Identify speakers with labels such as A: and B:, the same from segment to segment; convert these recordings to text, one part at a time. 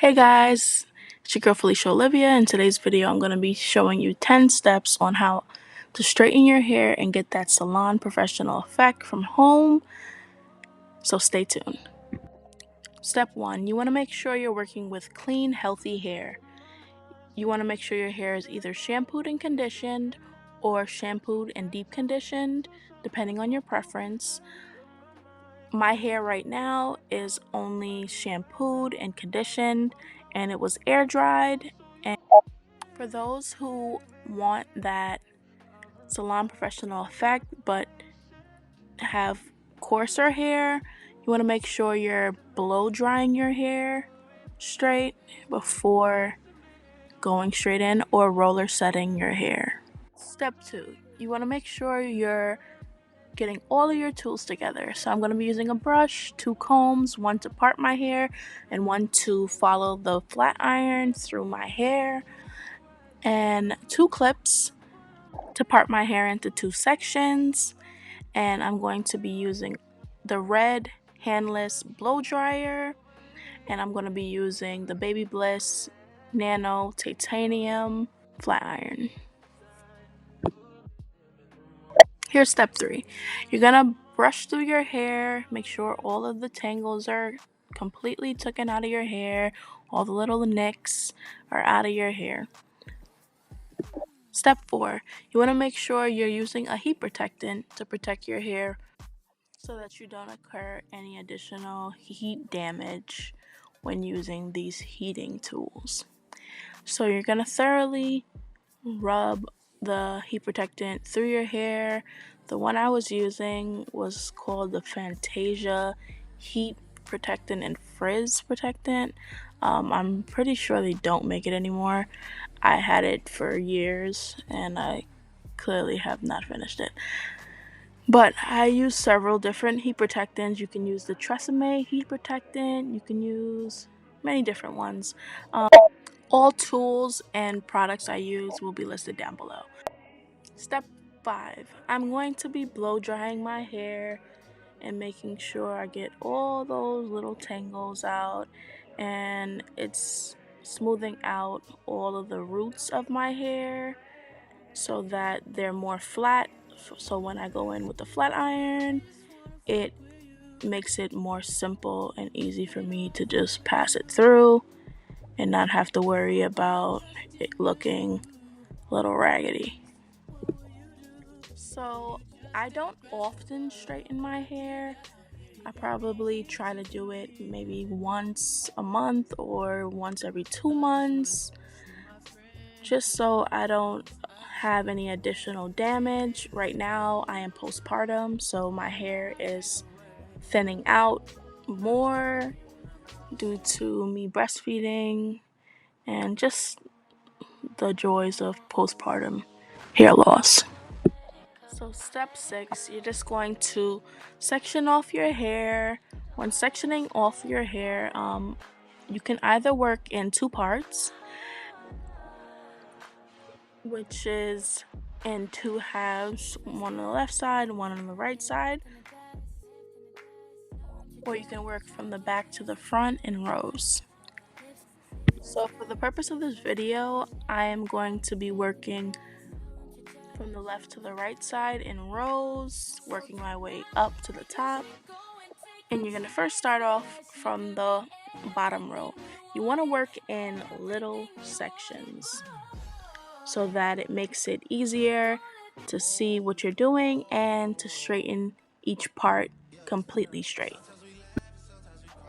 A: Hey guys, it's your girl Felicia Olivia. In today's video, I'm going to be showing you 10 steps on how to straighten your hair and get that salon professional effect from home. So stay tuned. Step 1, you want to make sure you're working with clean, healthy hair. You want to make sure your hair is either shampooed and conditioned or shampooed and deep conditioned, depending on your preference. My hair right now is only shampooed and conditioned, and it was air dried. And for those who want that salon professional effect but have coarser hair, you want to make sure you're blow drying your hair straight before going straight in or roller setting your hair. Step 2, you want to make sure you're getting all of your tools together. So I'm going to be using a brush, 2 combs, one to part my hair and one to follow the flat iron through my hair, and 2 clips to part my hair into 2 sections. And I'm going to be using the red handless blow dryer, and I'm going to be using the Baby Bliss Nano Titanium flat iron. Here's step 3. You're gonna brush through your hair, make sure all of the tangles are completely taken out of your hair, all the little nicks are out of your hair. Step 4. You want to make sure you're using a heat protectant to protect your hair so that you don't incur any additional heat damage when using these heating tools. So you're gonna thoroughly rub the heat protectant through your hair. The one I was using was called the Fantasia Heat Protectant and Frizz Protectant. I'm pretty sure they don't make it anymore. I had it for years and I clearly have not finished it. But I use several different heat protectants. You can use the Tresemme heat protectant. You can use many different ones. All tools and products I use will be listed down below. Step 5. I'm going to be blow drying my hair and making sure I get all those little tangles out, and it's smoothing out all of the roots of my hair so that they're more flat. So when I go in with the flat iron, it makes it more simple and easy for me to just pass it through and not have to worry about it looking a little raggedy. So I don't often straighten my hair. I probably try to do it maybe once a month or once every 2 months, just so I don't have any additional damage. Right now I am postpartum, so my hair is thinning out more due to me breastfeeding and just the joys of postpartum hair loss. So step 6, you're just going to section off your hair. When sectioning off your hair, you can either work in 2 parts, which is in 2 halves, one on the left side, one on the right side, or you can work from the back to the front in rows. So for the purpose of this video, I am going to be working from the left to the right side in rows, working my way up to the top. And you're going to first start off from the bottom row. You want to work in little sections so that it makes it easier to see what you're doing and to straighten each part completely straight.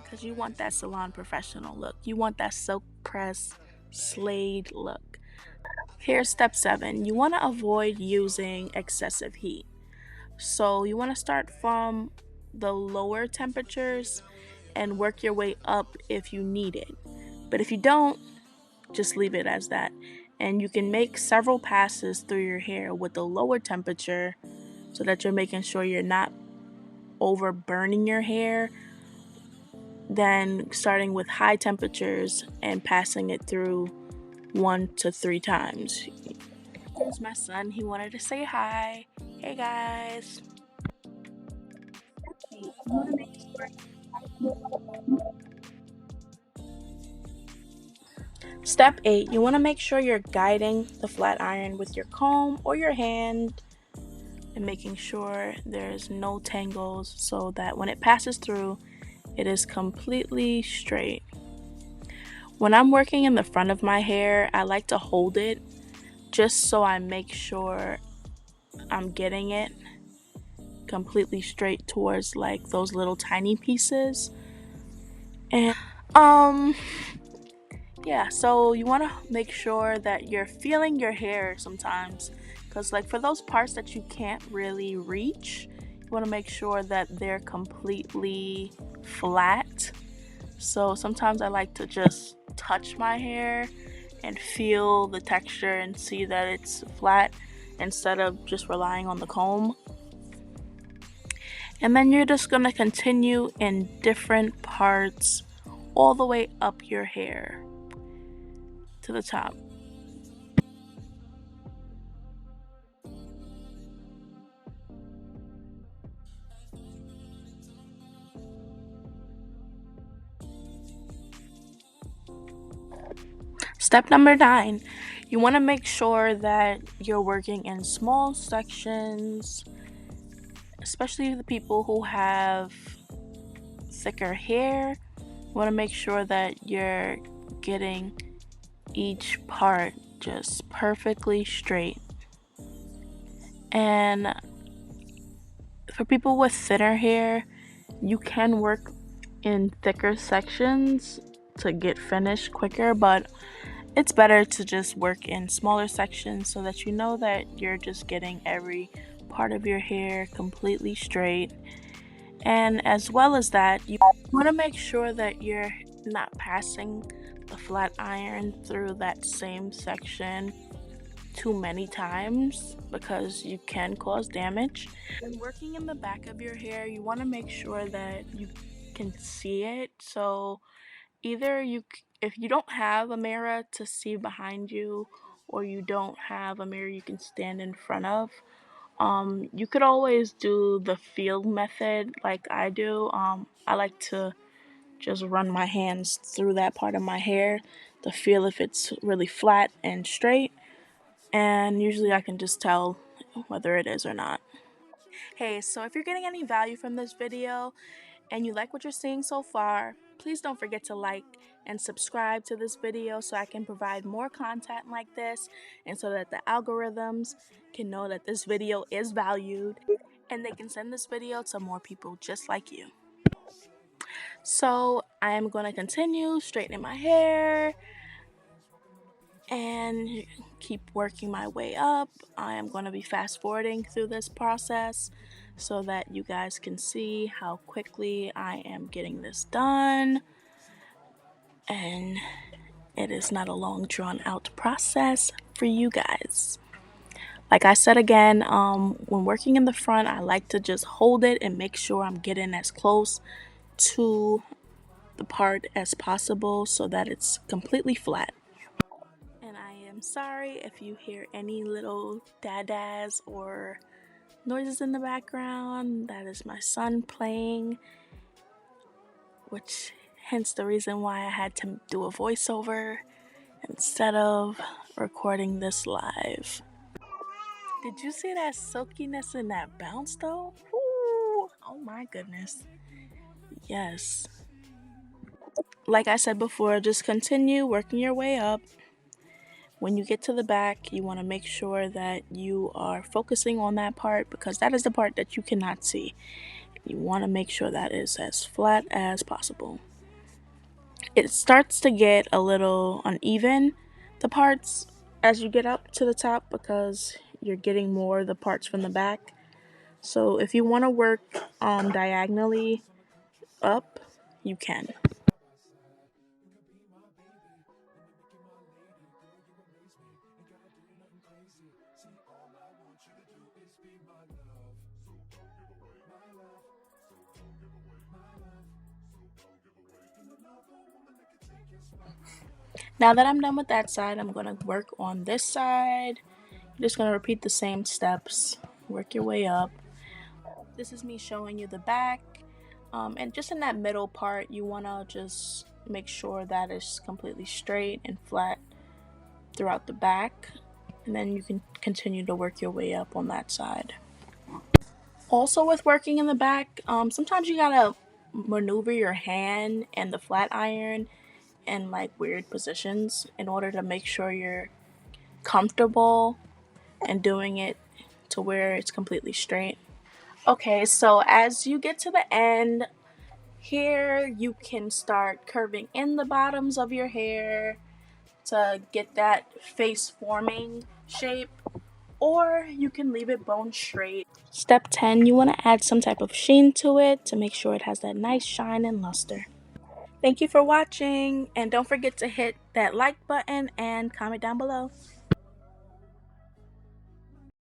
A: Because you want that salon professional look. You want that silk press slayed look. Here's step 7. You want to avoid using excessive heat. So you want to start from the lower temperatures and work your way up if you need it. But if you don't, just leave it as that. And you can make several passes through your hair with the lower temperature so that you're making sure you're not over burning your hair. Then starting with high temperatures and passing it through 1 to 3 times. Here's my son. He wanted to say hi. Hey guys. Step 8, you want to make sure you're guiding the flat iron with your comb or your hand and making sure there's no tangles so that when it passes through, it is completely straight. When I'm working in the front of my hair, I like to hold it just so I make sure I'm getting it completely straight towards like those little tiny pieces. And yeah, so you want to make sure that you're feeling your hair sometimes, because like for those parts that you can't really reach, you want to make sure that they're completely flat. So sometimes I like to just touch my hair and feel the texture and see that it's flat instead of just relying on the comb. And then you're just going to continue in different parts all the way up your hair to the top. Step number 9, you want to make sure that you're working in small sections, especially the people who have thicker hair. You want to make sure that you're getting each part just perfectly straight. And for people with thinner hair, you can work in thicker sections to get finished quicker, but it's better to just work in smaller sections so that you know that you're just getting every part of your hair completely straight. And as well as that, you want to make sure that you're not passing the flat iron through that same section too many times because you can cause damage. When working in the back of your hair, you want to make sure that you can see it. So either if you don't have a mirror to see behind you, or you don't have a mirror you can stand in front of, you could always do the feel method like I do. I like to just run my hands through that part of my hair to feel if it's really flat and straight, and usually I can just tell whether it is or not. Hey, so if you're getting any value from this video and you like what you're seeing so far, please don't forget to like and subscribe to this video so I can provide more content like this, and so that the algorithms can know that this video is valued and they can send this video to more people just like you. So I am going to continue straightening my hair and keep working my way up. I am going to be fast forwarding through this process so that you guys can see how quickly I am getting this done, and it is not a long drawn out process for you guys. Like I said again, when working in the front, I like to just hold it and make sure I'm getting as close to the part as possible so that it's completely flat. And I am sorry if you hear any little dadas or noises in the background. That is my son playing, which hence the reason why I had to do a voiceover instead of recording this live. Did you see that silkiness in that bounce though? Ooh, oh my goodness. Yes. Like I said before, just continue working your way up. When you get to the back, you want to make sure that you are focusing on that part because that is the part that you cannot see. You want to make sure that is as flat as possible. It starts to get a little uneven, the parts, as you get up to the top because you're getting more of the parts from the back. So if you want to work diagonally up, you can. Now that I'm done with that side, I'm going to work on this side. You're just going to repeat the same steps, work your way up. This is me showing you the back. And just in that middle part, you want to just make sure that it's completely straight and flat throughout the back, and then you can continue to work your way up on that side. Also, with working in the back, sometimes you gotta maneuver your hand and the flat iron in like weird positions in order to make sure you're comfortable and doing it to where it's completely straight. Okay, so as you get to the end here, you can start curving in the bottoms of your hair to get that face forming shape, or you can leave it bone straight. Step 10, you want to add some type of sheen to it to make sure it has that nice shine and luster. Thank you for watching, and don't forget to hit that like button and comment down below.